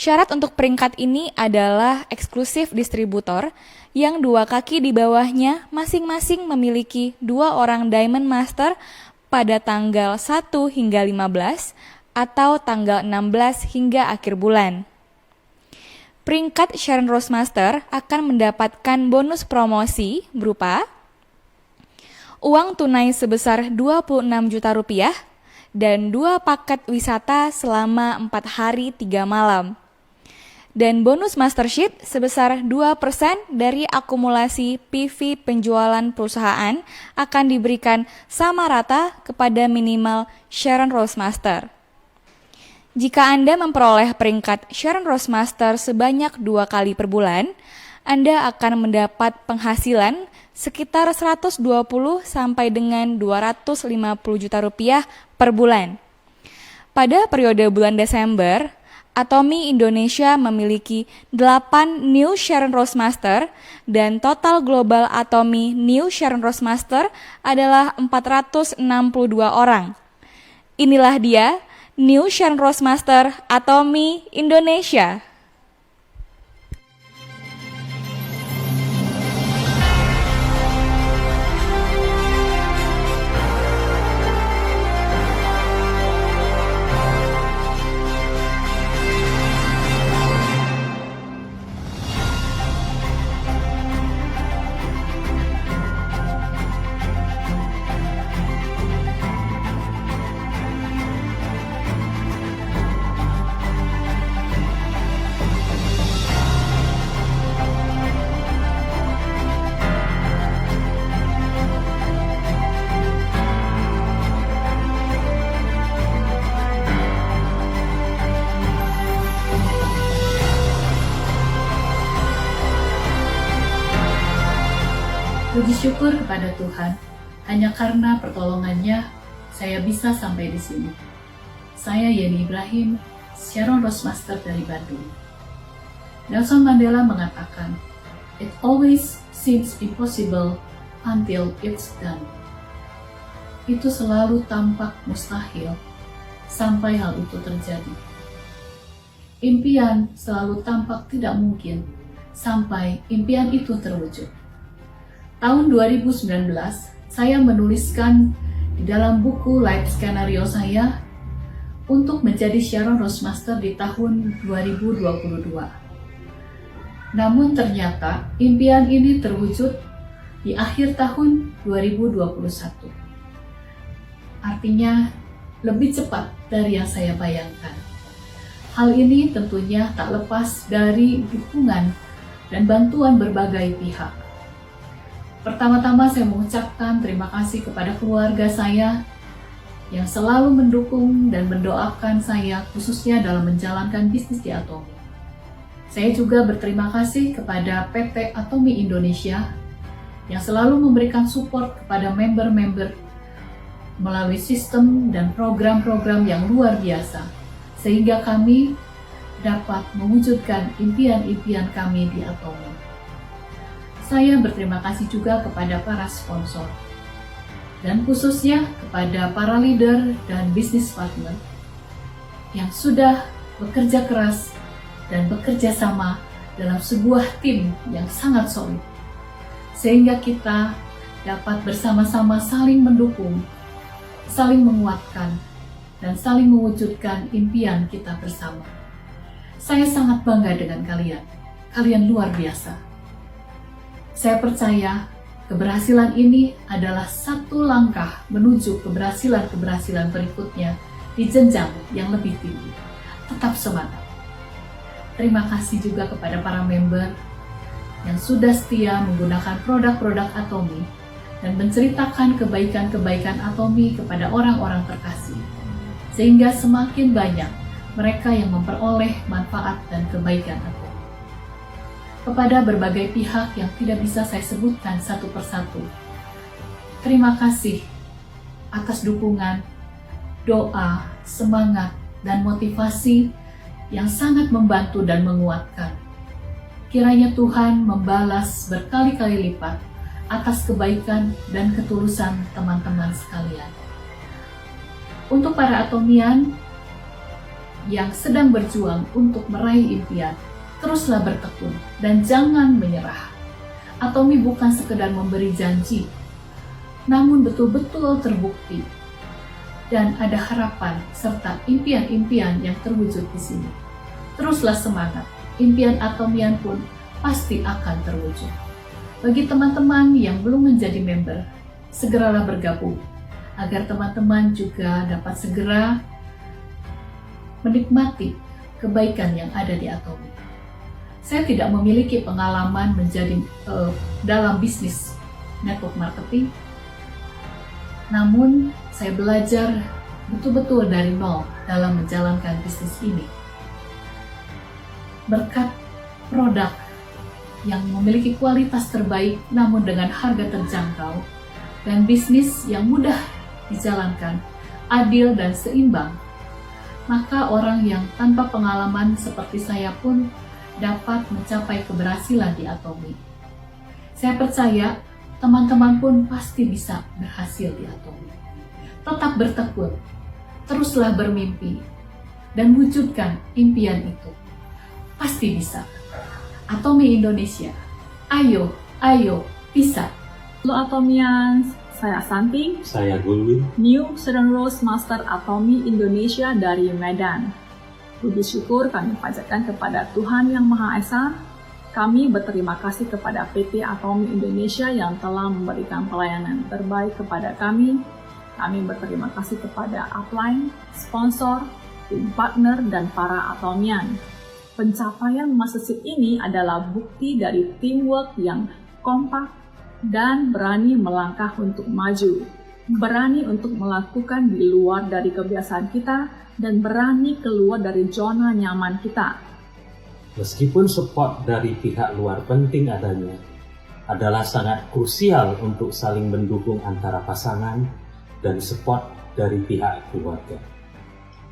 Syarat untuk peringkat ini adalah eksklusif distributor yang dua kaki di bawahnya masing-masing memiliki 2 orang Diamond Master pada tanggal 1 hingga 15 atau tanggal 16 hingga akhir bulan. Peringkat Sharon Rose Master akan mendapatkan bonus promosi berupa uang tunai sebesar 26 juta rupiah dan 2 paket wisata selama 4 hari 3 malam. Dan bonus master sheet sebesar 2% dari akumulasi PV penjualan perusahaan akan diberikan sama rata kepada minimal Sharon Rose Master. Jika Anda memperoleh peringkat Sharon Rose Master sebanyak 2 kali per bulan, Anda akan mendapat penghasilan sekitar 120 sampai dengan 250 juta rupiah per bulan. Pada periode bulan Desember, Atomy Indonesia memiliki 8 New Sharon Rose Master dan total global Atomy New Sharon Rose Master adalah 462 orang. Inilah dia New Sharon Rose Master Atomy Indonesia. Puji syukur kepada Tuhan, hanya karena pertolongannya saya bisa sampai di sini. Saya Yeni Ibrahim, Sharon Rose Master dari Bandung. Nelson Mandela mengatakan, "It always seems impossible until it's done." Itu selalu tampak mustahil sampai hal itu terjadi. Impian selalu tampak tidak mungkin sampai impian itu terwujud. Tahun 2019, saya menuliskan di dalam buku Life Skenario saya untuk menjadi Sharon Rose Master di tahun 2022. Namun ternyata impian ini terwujud di akhir tahun 2021. Artinya lebih cepat dari yang saya bayangkan. Hal ini tentunya tak lepas dari dukungan dan bantuan berbagai pihak. Pertama-tama saya mengucapkan terima kasih kepada keluarga saya yang selalu mendukung dan mendoakan saya khususnya dalam menjalankan bisnis di Atomy. Saya juga berterima kasih kepada PT Atomy Indonesia yang selalu memberikan support kepada member-member melalui sistem dan program-program yang luar biasa, sehingga kami dapat mewujudkan impian-impian kami di Atomy. Saya berterima kasih juga kepada para sponsor, dan khususnya kepada para leader dan bisnis partner yang sudah bekerja keras dan bekerja sama dalam sebuah tim yang sangat solid, sehingga kita dapat bersama-sama saling mendukung, saling menguatkan, dan saling mewujudkan impian kita bersama. Saya sangat bangga dengan kalian. Kalian luar biasa. Saya percaya keberhasilan ini adalah satu langkah menuju keberhasilan-keberhasilan berikutnya di jenjang yang lebih tinggi. Tetap semangat. Terima kasih juga kepada para member yang sudah setia menggunakan produk-produk Atomy dan menceritakan kebaikan-kebaikan Atomy kepada orang-orang terkasih, sehingga semakin banyak mereka yang memperoleh manfaat dan kebaikan Atomy. Kepada berbagai pihak yang tidak bisa saya sebutkan satu persatu, terima kasih atas dukungan, doa, semangat, dan motivasi yang sangat membantu dan menguatkan. Kiranya Tuhan membalas berkali-kali lipat atas kebaikan dan ketulusan teman-teman sekalian. Untuk para Atomian, yang sedang berjuang untuk meraih impian, teruslah bertekun dan jangan menyerah. Atomi bukan sekedar memberi janji, namun betul-betul terbukti. Dan ada harapan serta impian-impian yang terwujud di sini. Teruslah semangat, impian Atomian pun pasti akan terwujud. Bagi teman-teman yang belum menjadi member, segeralah bergabung, agar teman-teman juga dapat segera menikmati kebaikan yang ada di Atomi. Saya tidak memiliki pengalaman menjadi dalam bisnis network marketing, namun saya belajar betul-betul dari nol dalam menjalankan bisnis ini. Berkat produk yang memiliki kualitas terbaik namun dengan harga terjangkau, dan bisnis yang mudah dijalankan, adil dan seimbang, maka orang yang tanpa pengalaman seperti saya pun dapat mencapai keberhasilan di Atomi. Saya percaya teman-teman pun pasti bisa berhasil di Atomi. Tetap bertekun, teruslah bermimpi, dan wujudkan impian itu. Pasti bisa. Atomi Indonesia, ayo, bisa. Halo Atomians, saya Santi, Saya Gulwin. New Southern Rose Master Atomi Indonesia dari Medan. Puji syukur kami panjatkan kepada Tuhan Yang Maha Esa. Kami berterima kasih kepada PT Atomi Indonesia yang telah memberikan pelayanan terbaik kepada kami. Kami berterima kasih kepada upline, sponsor, tim partner, dan para Atomian. Pencapaian Mastership ini adalah bukti dari teamwork yang kompak dan berani melangkah untuk maju, berani untuk melakukan di luar dari kebiasaan kita, dan berani keluar dari zona nyaman kita. Meskipun support dari pihak luar penting adanya, adalah sangat krusial untuk saling mendukung antara pasangan dan support dari pihak keluarga.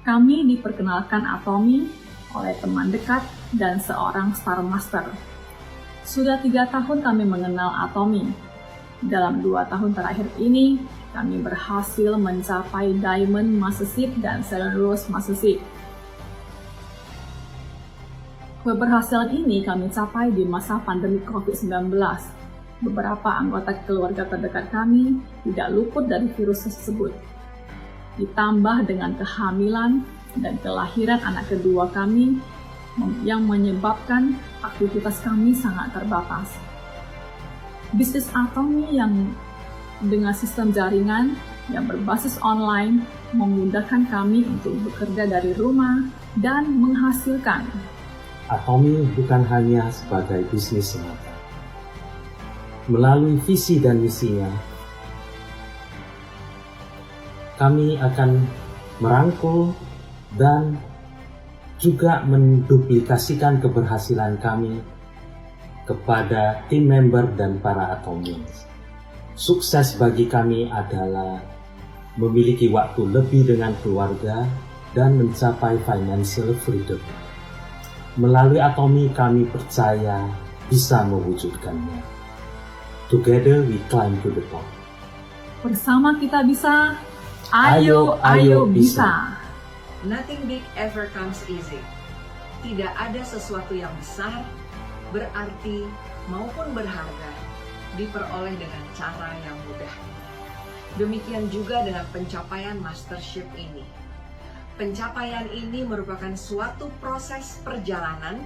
Kami diperkenalkan Atomi oleh teman dekat dan seorang Star Master. Sudah 3 tahun kami mengenal Atomi. Dalam 2 tahun terakhir ini, kami berhasil mencapai Diamond Mastership dan Southern Rose Mastership. Keberhasilan ini kami capai di masa pandemi COVID-19. Beberapa anggota keluarga terdekat kami tidak luput dari virus tersebut. Ditambah dengan kehamilan dan kelahiran anak kedua kami yang menyebabkan aktivitas kami sangat terbatas. Bisnis Atomi yang dengan sistem jaringan yang berbasis online memudahkan kami untuk bekerja dari rumah dan menghasilkan. Atomi bukan hanya sebagai bisnis semata. Melalui visi dan misinya, kami akan merangkul dan juga menduplikasikan keberhasilan kami kepada tim member dan para Atomians. Sukses bagi kami adalah memiliki waktu lebih dengan keluarga dan mencapai financial freedom. Melalui Atomi kami percaya bisa mewujudkannya. Together we climb to the top. Bersama kita bisa, Ayo bisa. Nothing big ever comes easy. Tidak ada sesuatu yang besar, berarti, maupun berharga diperoleh dengan cara yang mudah. Demikian juga dengan pencapaian mastership ini. Pencapaian ini merupakan suatu proses perjalanan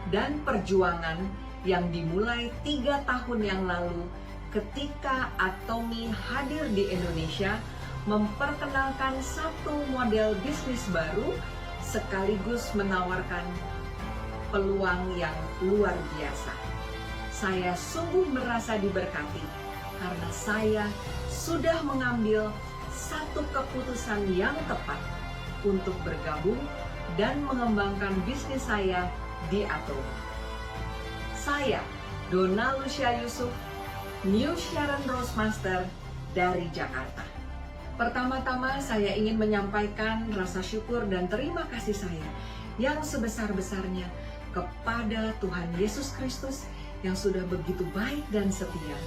dan perjuangan yang dimulai 3 tahun yang lalu ketika Atomi hadir di Indonesia memperkenalkan satu model bisnis baru sekaligus menawarkan peluang yang luar biasa. Saya sungguh merasa diberkati karena saya sudah mengambil satu keputusan yang tepat untuk bergabung dan mengembangkan bisnis saya di Atomi. Saya, Donna Lucia Yusuf, New Sharon Rose Master dari Jakarta. Pertama-tama saya ingin menyampaikan rasa syukur dan terima kasih saya yang sebesar-besarnya kepada Tuhan Yesus Kristus yang sudah begitu baik dan setia.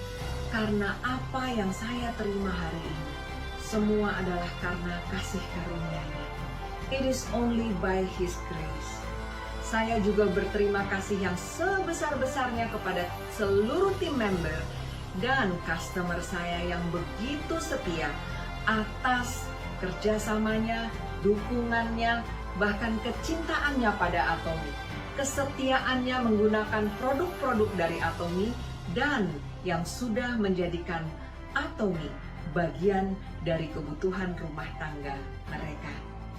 Karena apa yang saya terima hari ini, semua adalah karena kasih karunia-Nya. It is only by His grace. Saya juga berterima kasih yang sebesar-besarnya kepada seluruh tim member dan customer saya yang begitu setia atas kerjasamanya, dukungannya, bahkan kecintaannya pada Atomy. Kesetiaannya menggunakan produk-produk dari Atomy dan yang sudah menjadikan Atomy bagian dari kebutuhan rumah tangga mereka.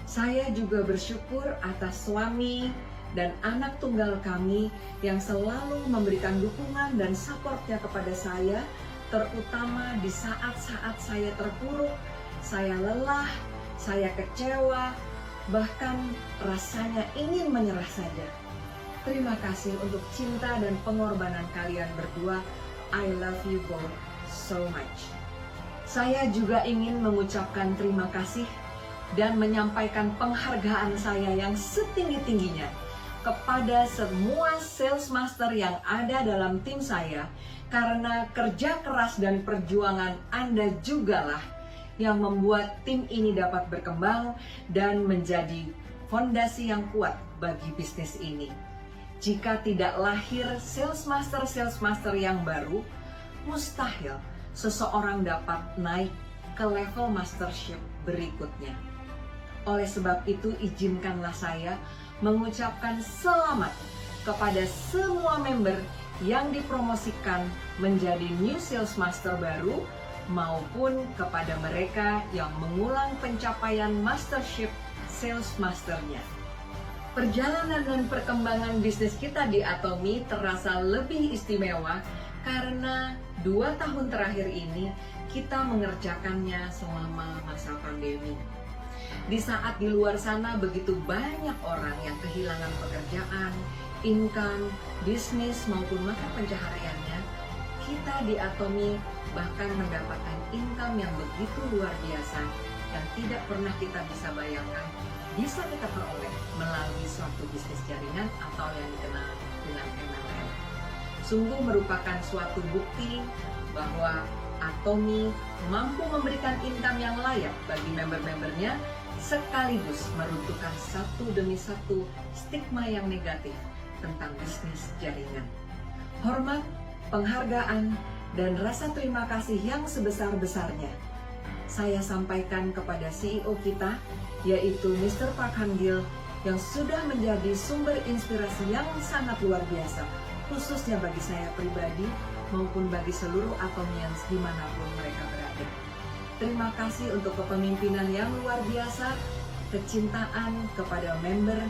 Saya juga bersyukur atas suami dan anak tunggal kami yang selalu memberikan dukungan dan supportnya kepada saya, terutama di saat-saat saya terpuruk, saya lelah, saya kecewa, bahkan rasanya ingin menyerah saja. Terima kasih untuk cinta dan pengorbanan kalian berdua. I love you both so much. Saya juga ingin mengucapkan terima kasih dan menyampaikan penghargaan saya yang setinggi-tingginya kepada semua sales master yang ada dalam tim saya, karena kerja keras dan perjuangan Anda jugalah yang membuat tim ini dapat berkembang dan menjadi fondasi yang kuat bagi bisnis ini. Jika tidak lahir sales master yang baru, mustahil seseorang dapat naik ke level mastership berikutnya. Oleh sebab itu, izinkanlah saya mengucapkan selamat kepada semua member yang dipromosikan menjadi new sales master baru, maupun kepada mereka yang mengulang pencapaian mastership sales masternya. Perjalanan dan perkembangan bisnis kita di Atomy terasa lebih istimewa karena 2 tahun terakhir ini kita mengerjakannya selama masa pandemi. Di saat di luar sana begitu banyak orang yang kehilangan pekerjaan, income, bisnis maupun mata pencahariannya, kita di Atomy bahkan mendapatkan income yang begitu luar biasa yang tidak pernah kita bisa bayangkan bisa kita peroleh melalui suatu bisnis jaringan atau yang dikenal dengan MLM. Sungguh merupakan suatu bukti bahwa Atomy mampu memberikan income yang layak bagi member-membernya, sekaligus meruntuhkan satu demi satu stigma yang negatif tentang bisnis jaringan. Hormat, penghargaan, dan rasa terima kasih yang sebesar-besarnya saya sampaikan kepada CEO kita, yaitu Mr. Park Han-gil, yang sudah menjadi sumber inspirasi yang sangat luar biasa, khususnya bagi saya pribadi maupun bagi seluruh Atomians dimanapun mereka berada. Terima kasih untuk kepemimpinan yang luar biasa, kecintaan kepada member,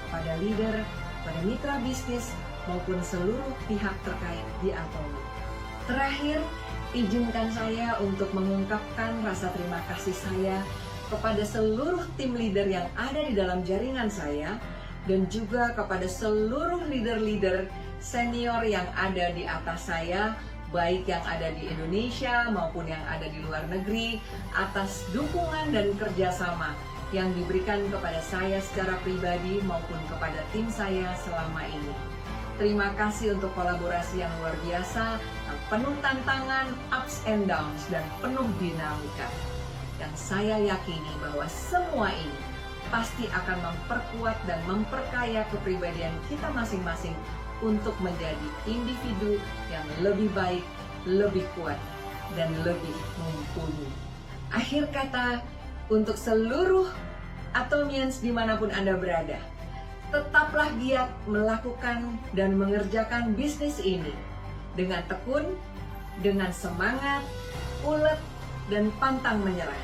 kepada leader, kepada mitra bisnis, maupun seluruh pihak terkait di Atomy. Terakhir, izinkan saya untuk mengungkapkan rasa terima kasih saya kepada seluruh tim leader yang ada di dalam jaringan saya, dan juga kepada seluruh leader-leader senior yang ada di atas saya, baik yang ada di Indonesia maupun yang ada di luar negeri, atas dukungan dan kerjasama yang diberikan kepada saya secara pribadi maupun kepada tim saya selama ini. Terima kasih untuk kolaborasi yang luar biasa, yang penuh tantangan, ups and downs, dan penuh dinamika. Dan saya yakini bahwa semua ini pasti akan memperkuat dan memperkaya kepribadian kita masing-masing untuk menjadi individu yang lebih baik, lebih kuat, dan lebih mumpuni. Akhir kata, untuk seluruh Atomians dimanapun Anda berada, tetaplah giat melakukan dan mengerjakan bisnis ini dengan tekun, dengan semangat, ulet, dan pantang menyerah.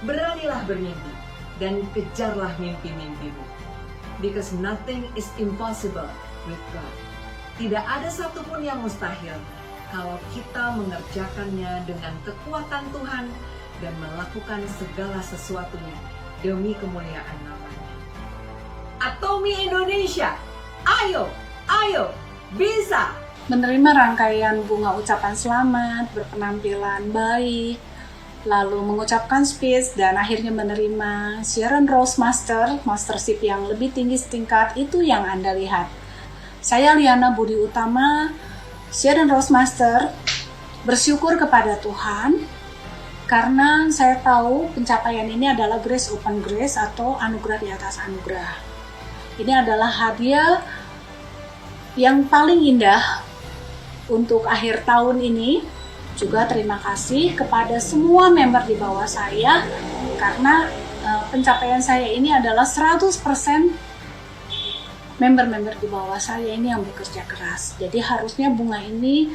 Beranilah bermimpi dan kejarlah mimpi-mimpimu. Because nothing is impossible with God. Tidak ada satupun yang mustahil kalau kita mengerjakannya dengan kekuatan Tuhan dan melakukan segala sesuatunya demi kemuliaan nama-Nya. Atomy Indonesia, ayo, bisa! Menerima rangkaian bunga ucapan selamat, berpenampilan baik, lalu mengucapkan speech, dan akhirnya menerima Sharon Rose Mastership yang lebih tinggi setingkat, itu yang Anda lihat. Saya Liana Budi Utama, Sharon Rose Master, bersyukur kepada Tuhan karena saya tahu pencapaian ini adalah grace upon grace atau anugerah di atas anugerah. Ini adalah hadiah yang paling indah untuk akhir tahun ini. Juga terima kasih kepada semua member di bawah saya karena pencapaian saya ini adalah 100% member-member di bawah saya ini yang bekerja keras. Jadi harusnya bunga ini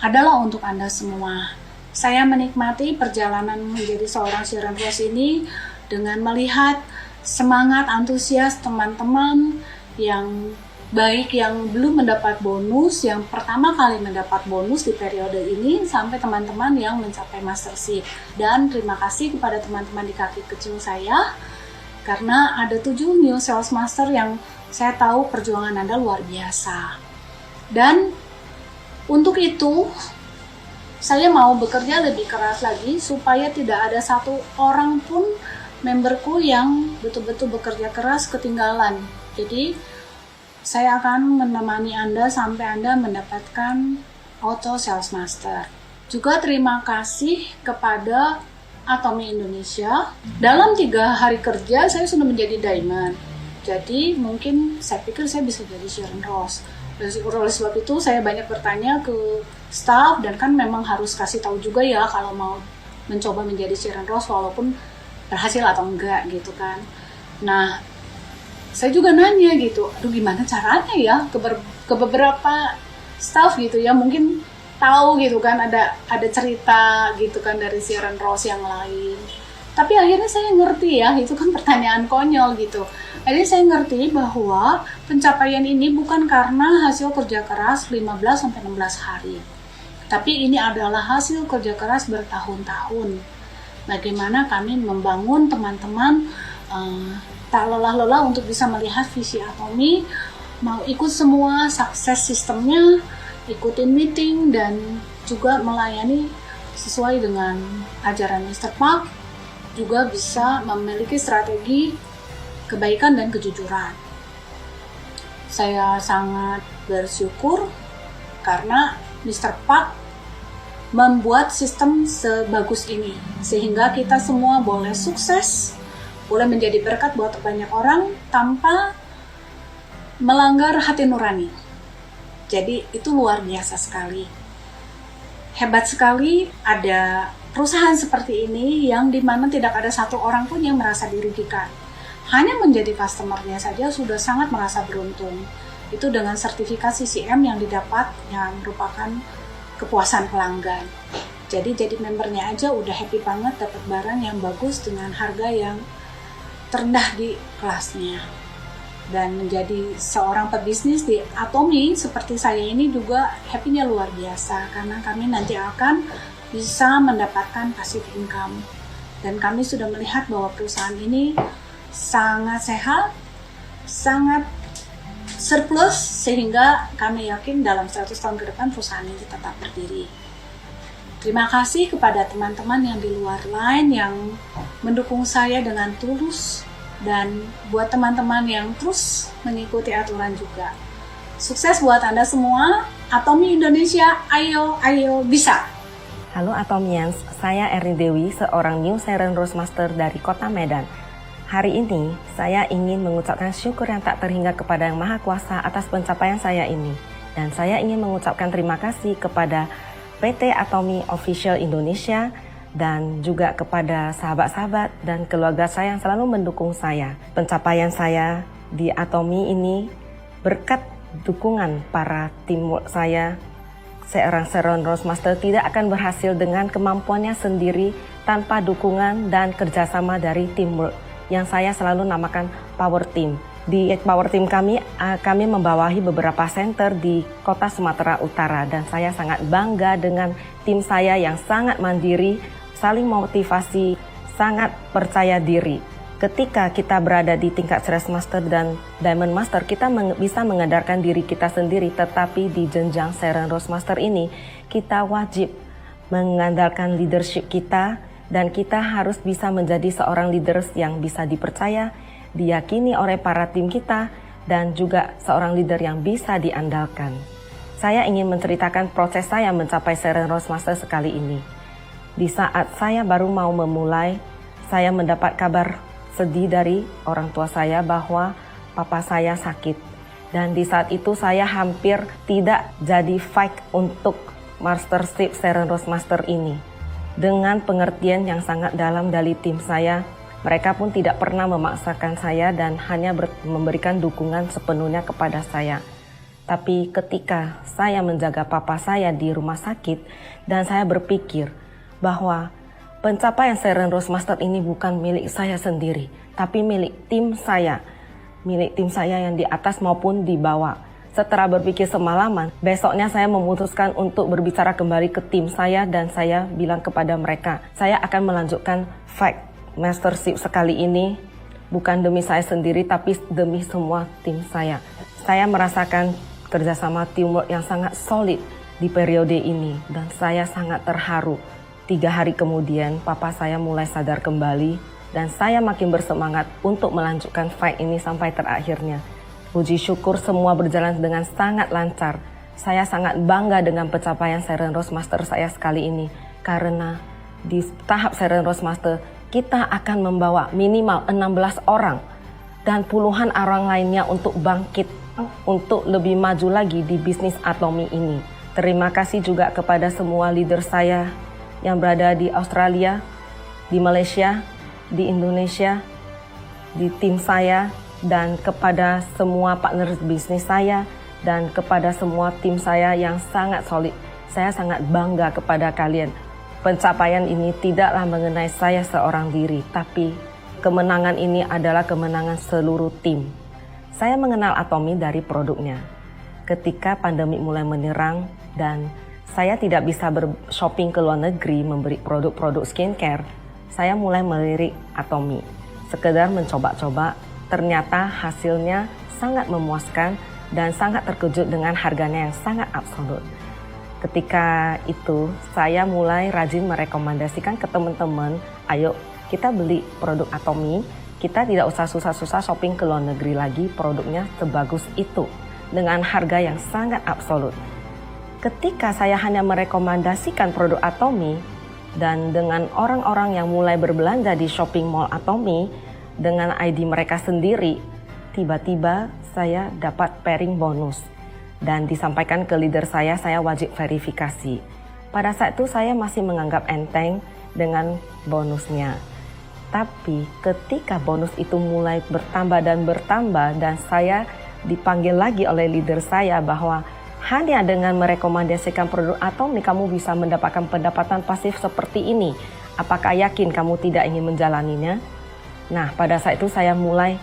adalah untuk Anda semua. Saya menikmati perjalanan menjadi seorang Sharon Rose ini dengan melihat semangat antusias teman-teman yang baik yang belum mendapat bonus, yang pertama kali mendapat bonus di periode ini, sampai teman-teman yang mencapai mastership. Dan terima kasih kepada teman-teman di kaki kecil saya, karena ada 7 new sales master yang saya tahu perjuangan Anda luar biasa. Dan untuk itu, saya mau bekerja lebih keras lagi, supaya tidak ada satu orang pun memberku yang betul-betul bekerja keras ketinggalan. Jadi, saya akan menemani Anda sampai Anda mendapatkan Auto Sales Master. Juga terima kasih kepada Atomy Indonesia. Dalam 3 hari kerja saya sudah menjadi Diamond. Jadi mungkin saya pikir saya bisa jadi Sharon Rose. Oleh sebab itu saya banyak bertanya ke staff, dan kan memang harus kasih tahu juga ya kalau mau mencoba menjadi Sharon Rose walaupun berhasil atau enggak gitu kan. Nah, saya juga nanya gitu, aduh gimana caranya ya ke beberapa staff gitu ya, mungkin tahu gitu kan ada cerita gitu kan dari Sharon Rose yang lain. Tapi akhirnya saya ngerti ya, itu kan pertanyaan konyol gitu. Akhirnya saya ngerti bahwa pencapaian ini bukan karena hasil kerja keras 15-16 hari. Tapi ini adalah hasil kerja keras bertahun-tahun. Bagaimana kami membangun teman-teman tak lelah-lelah untuk bisa melihat visi Atomy, mau ikut semua sukses sistemnya, ikutin meeting, dan juga melayani sesuai dengan ajaran Mr. Park, juga bisa memiliki strategi kebaikan dan kejujuran. Saya sangat bersyukur karena Mr. Park membuat sistem sebagus ini, sehingga kita semua boleh sukses, boleh menjadi berkat buat banyak orang tanpa melanggar hati nurani. Jadi itu luar biasa sekali. Hebat sekali ada perusahaan seperti ini yang dimana tidak ada satu orang pun yang merasa dirugikan. Hanya menjadi customer-nya saja sudah sangat merasa beruntung. Itu dengan sertifikasi CCM yang didapat yang merupakan kepuasan pelanggan. Jadi membernya aja udah happy banget dapat barang yang bagus dengan harga yang terendah di kelasnya. Dan menjadi seorang pebisnis di Atomy seperti saya ini juga happy-nya luar biasa, karena kami nanti akan bisa mendapatkan passive income. Dan kami sudah melihat bahwa perusahaan ini sangat sehat, sangat surplus, sehingga kami yakin dalam 100 tahun ke depan perusahaan ini tetap berdiri. Terima kasih kepada teman-teman yang di luar line yang mendukung saya dengan tulus, dan buat teman-teman yang terus mengikuti aturan juga. Sukses buat Anda semua. Atomy Indonesia, ayo bisa. Halo Atomians, saya Erni Dewi, seorang New Sharon Rose Master dari Kota Medan. Hari ini saya ingin mengucapkan syukur yang tak terhingga kepada Yang Maha Kuasa atas pencapaian saya ini. Dan saya ingin mengucapkan terima kasih kepada PT Atomy Official Indonesia dan juga kepada sahabat-sahabat dan keluarga saya yang selalu mendukung saya. Pencapaian saya di Atomy ini berkat dukungan para tim saya. Seorang Sharon Rose Master tidak akan berhasil dengan kemampuannya sendiri tanpa dukungan dan kerjasama dari teamwork yang saya selalu namakan Power Team. Di Power Team kami membawahi beberapa center di kota Sumatera Utara, dan saya sangat bangga dengan tim saya yang sangat mandiri, saling motivasi, sangat percaya diri. Ketika kita berada di tingkat Sales Master dan Diamond Master, kita bisa mengedarkan diri kita sendiri, tetapi di jenjang Sharon Rose Master ini, kita wajib mengandalkan leadership kita, dan kita harus bisa menjadi seorang leaders yang bisa dipercaya, diyakini oleh para tim kita, dan juga seorang leader yang bisa diandalkan. Saya ingin menceritakan proses saya mencapai Sharon Rose Master sekali ini. Di saat saya baru mau memulai, saya mendapat kabar sedih dari orang tua saya bahwa papa saya sakit. Dan di saat itu saya hampir tidak jadi fight untuk Mastership Sharon Rose Master ini. Dengan pengertian yang sangat dalam dari tim saya, mereka pun tidak pernah memaksakan saya dan hanya memberikan dukungan sepenuhnya kepada saya. Tapi ketika saya menjaga papa saya di rumah sakit dan saya berpikir bahwa pencapaian Sharon Rose Master ini bukan milik saya sendiri, tapi milik tim saya yang di atas maupun di bawah. Setelah berpikir semalaman, besoknya saya memutuskan untuk berbicara kembali ke tim saya dan saya bilang kepada mereka, saya akan melanjutkan fight Mastership sekali ini bukan demi saya sendiri tapi demi semua tim saya. Saya merasakan kerjasama teamwork yang sangat solid di periode ini dan saya sangat terharu. 3 hari kemudian papa saya mulai sadar kembali dan saya makin bersemangat untuk melanjutkan fight ini sampai terakhirnya. Puji syukur semua berjalan dengan sangat lancar. Saya sangat bangga dengan pencapaian Sharon Rose Master saya sekali ini karena di tahap Sharon Rose Master kita akan membawa minimal 16 orang dan puluhan orang lainnya untuk bangkit, untuk lebih maju lagi di bisnis Atomy ini. Terima kasih juga kepada semua leader saya yang berada di Australia, di Malaysia, di Indonesia, di tim saya, dan kepada semua partner bisnis saya, dan kepada semua tim saya yang sangat solid. Saya sangat bangga kepada kalian. Pencapaian ini tidaklah mengenai saya seorang diri, tapi kemenangan ini adalah kemenangan seluruh tim. Saya mengenal Atomy dari produknya. Ketika pandemi mulai menyerang dan saya tidak bisa bershopping ke luar negeri membeli produk-produk skincare, saya mulai melirik Atomy. Sekedar mencoba-coba, ternyata hasilnya sangat memuaskan dan sangat terkejut dengan harganya yang sangat absolut. Ketika itu, saya mulai rajin merekomendasikan ke teman-teman, ayo kita beli produk Atomy, kita tidak usah susah-susah shopping ke luar negeri lagi, produknya sebagus itu, dengan harga yang sangat absolut. Ketika saya hanya merekomendasikan produk Atomy, dan dengan orang-orang yang mulai berbelanja di shopping mall Atomy, dengan ID mereka sendiri, tiba-tiba saya dapat pairing bonus. Dan disampaikan ke leader saya wajib verifikasi. Pada saat itu saya masih menganggap enteng dengan bonusnya. Tapi ketika bonus itu mulai bertambah dan saya dipanggil lagi oleh leader saya bahwa hanya dengan merekomendasikan produk Atomy kamu bisa mendapatkan pendapatan pasif seperti ini. Apakah yakin kamu tidak ingin menjalaninya? Nah, pada saat itu saya mulai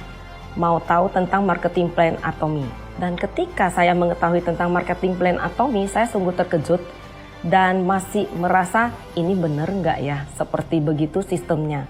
mau tahu tentang marketing plan Atomy. Dan ketika saya mengetahui tentang marketing plan Atomy, saya sungguh terkejut dan masih merasa ini benar nggak ya, seperti begitu sistemnya.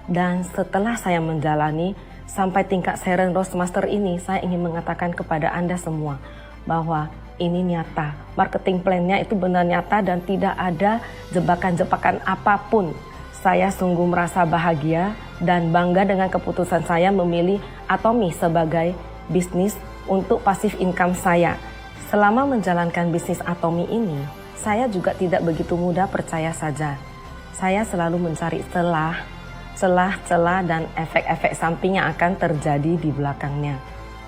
Dan setelah saya menjalani sampai tingkat Sharon Rose Master ini, saya ingin mengatakan kepada Anda semua bahwa ini nyata. Marketing plan-nya itu benar nyata dan tidak ada jebakan-jebakan apapun. Saya sungguh merasa bahagia dan bangga dengan keputusan saya memilih Atomy sebagai bisnis untuk passive income saya. Selama menjalankan bisnis Atomy ini, saya juga tidak begitu mudah percaya saja. Saya selalu mencari celah dan efek-efek samping yang akan terjadi di belakangnya.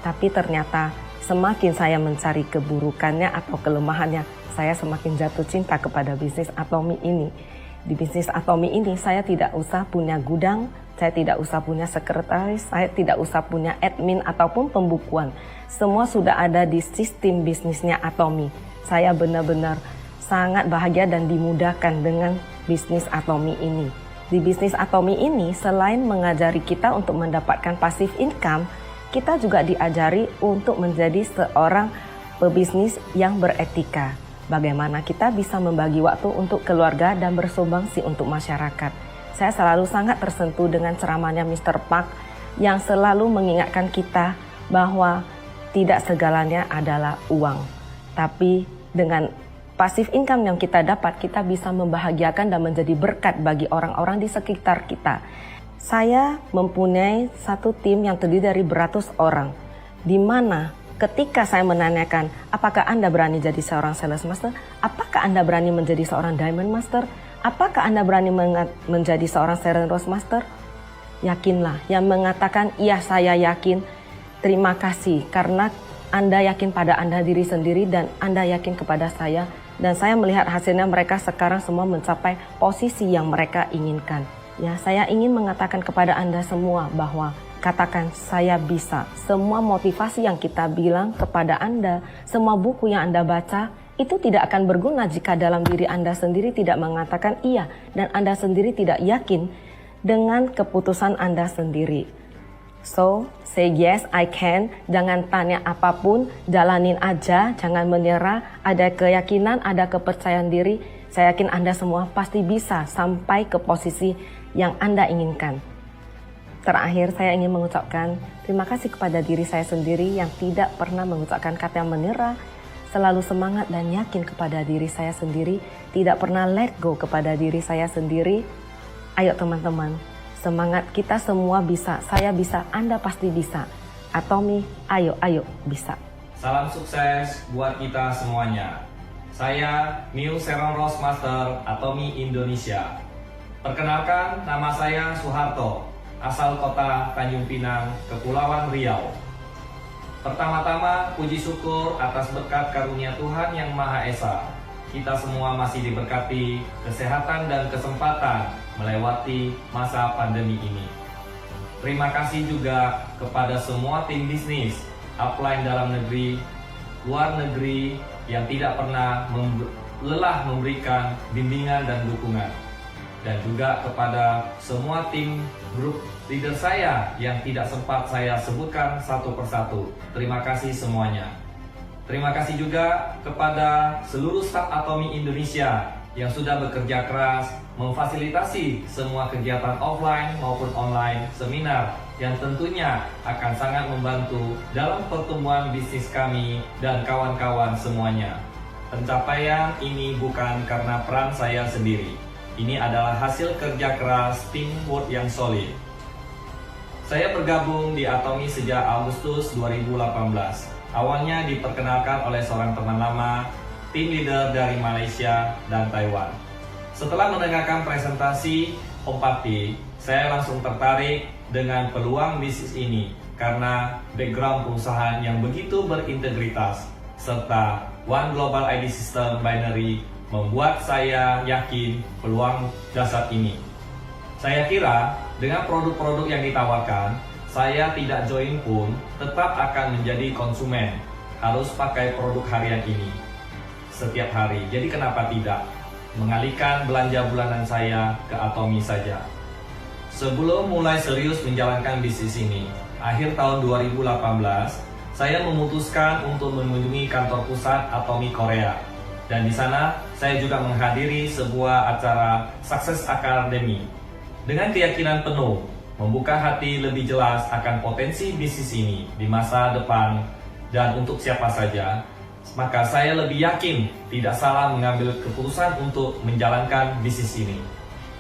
Tapi ternyata semakin saya mencari keburukannya atau kelemahannya, saya semakin jatuh cinta kepada bisnis Atomy ini. Di bisnis Atomy ini saya tidak usah punya gudang, saya tidak usah punya sekretaris, saya tidak usah punya admin ataupun pembukuan. Semua sudah ada di sistem bisnisnya Atomy. Saya benar-benar sangat bahagia dan dimudahkan dengan bisnis Atomy ini. Di bisnis Atomy ini selain mengajari kita untuk mendapatkan passive income, kita juga diajari untuk menjadi seorang pebisnis yang beretika. Bagaimana kita bisa membagi waktu untuk keluarga dan bersumbangsi untuk masyarakat. Saya selalu sangat tersentuh dengan ceramahnya Mr. Park yang selalu mengingatkan kita bahwa tidak segalanya adalah uang. Tapi dengan passive income yang kita dapat, kita bisa membahagiakan dan menjadi berkat bagi orang-orang di sekitar kita. Saya mempunyai satu tim yang terdiri dari beratus orang, di mana ketika saya menanyakan, apakah Anda berani jadi seorang sales master? Apakah Anda berani menjadi seorang diamond master? Apakah Anda berani menjadi seorang Sharon Rose Master? Yakinlah, yang mengatakan iya saya yakin, terima kasih karena Anda yakin pada Anda diri sendiri dan Anda yakin kepada saya. Dan saya melihat hasilnya mereka sekarang semua mencapai posisi yang mereka inginkan. Ya, saya ingin mengatakan kepada Anda semua bahwa katakan saya bisa. Semua motivasi yang kita bilang kepada Anda, semua buku yang Anda baca, itu tidak akan berguna jika dalam diri Anda sendiri tidak mengatakan iya dan Anda sendiri tidak yakin dengan keputusan Anda sendiri. So, say yes, I can. Jangan tanya apapun, jalanin aja, jangan menyerah. Ada keyakinan, ada kepercayaan diri. Saya yakin Anda semua pasti bisa sampai ke posisi yang Anda inginkan. Terakhir, saya ingin mengucapkan terima kasih kepada diri saya sendiri yang tidak pernah mengucapkan kata menyerah, selalu semangat dan yakin kepada diri saya sendiri, tidak pernah let go kepada diri saya sendiri. Ayo teman-teman, semangat, kita semua bisa, saya bisa, Anda pasti bisa. Atomi, ayo bisa. Salam sukses buat kita semuanya. Saya New Sharon Rose Master Atomi Indonesia. Perkenalkan, nama saya Suharto, asal kota Tanjung Pinang, Kepulauan Riau. Pertama-tama, puji syukur atas berkat karunia Tuhan Yang Maha Esa. Kita semua masih diberkati kesehatan dan kesempatan melewati masa pandemi ini. Terima kasih juga kepada semua tim bisnis, upline dalam negeri, luar negeri yang tidak pernah lelah memberikan bimbingan dan dukungan. Dan juga kepada semua tim grup leader saya yang tidak sempat saya sebutkan satu persatu. Terima kasih semuanya. Terima kasih juga kepada seluruh staf Atomi Indonesia yang sudah bekerja keras memfasilitasi semua kegiatan offline maupun online seminar yang tentunya akan sangat membantu dalam pertumbuhan bisnis kami dan kawan-kawan semuanya. Pencapaian ini bukan karena peran saya sendiri. Ini adalah hasil kerja keras teamwork yang solid. Saya bergabung di Atomi sejak Agustus 2018. Awalnya diperkenalkan oleh seorang teman lama, tim leader dari Malaysia dan Taiwan. Setelah mendengarkan presentasi Om Pati, saya langsung tertarik dengan peluang bisnis ini karena background perusahaan yang begitu berintegritas serta One Global ID System Binary membuat saya yakin peluang dasar ini. Saya kira dengan produk-produk yang ditawarkan, saya tidak join pun tetap akan menjadi konsumen, harus pakai produk harian ini setiap hari. Jadi kenapa tidak mengalihkan belanja bulanan saya ke Atomi saja. Sebelum mulai serius menjalankan bisnis ini, akhir tahun 2018, saya memutuskan untuk mengunjungi kantor pusat Atomi Korea. Dan di sana saya juga menghadiri sebuah acara Success Academy dengan keyakinan penuh membuka hati lebih jelas akan potensi bisnis ini di masa depan dan untuk siapa saja, maka saya lebih yakin tidak salah mengambil keputusan untuk menjalankan bisnis ini.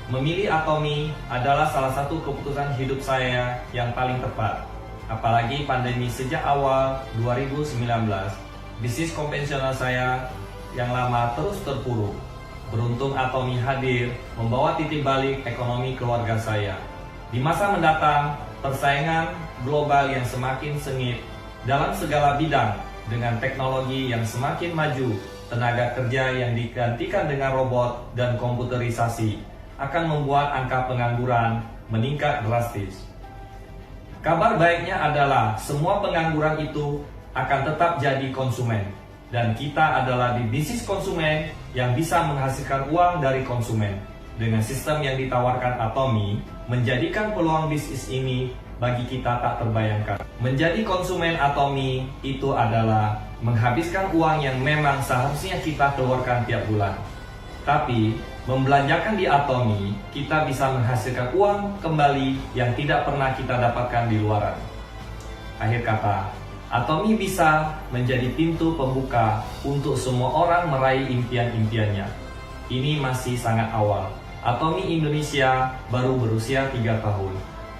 Memilih Atomi adalah salah satu keputusan hidup saya yang paling tepat. Apalagi pandemi sejak awal 2019, bisnis konvensional saya yang lama terus terpuruk. Beruntung Atomi hadir membawa titik balik ekonomi keluarga saya. Di masa mendatang, persaingan global yang semakin sengit dalam segala bidang dengan teknologi yang semakin maju, tenaga kerja yang digantikan dengan robot dan komputerisasi akan membuat angka pengangguran meningkat drastis. Kabar baiknya adalah semua pengangguran itu akan tetap jadi konsumen dan kita adalah di bisnis konsumen yang bisa menghasilkan uang dari konsumen. Dengan sistem yang ditawarkan Atomi, menjadikan peluang bisnis ini bagi kita tak terbayangkan. Menjadi konsumen Atomi itu adalah menghabiskan uang yang memang seharusnya kita keluarkan tiap bulan. Tapi, membelanjakan di Atomi, kita bisa menghasilkan uang kembali yang tidak pernah kita dapatkan di luaran. Akhir kata, Atomi bisa menjadi pintu pembuka untuk semua orang meraih impian-impiannya. Ini masih sangat awal. Atomi Indonesia baru berusia 3 tahun.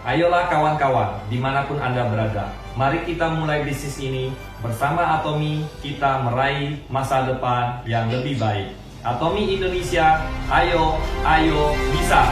Ayolah kawan-kawan, dimanapun Anda berada, mari kita mulai bisnis ini. Bersama Atomi, kita meraih masa depan yang lebih baik. Atomi Indonesia, ayo, ayo, bisa!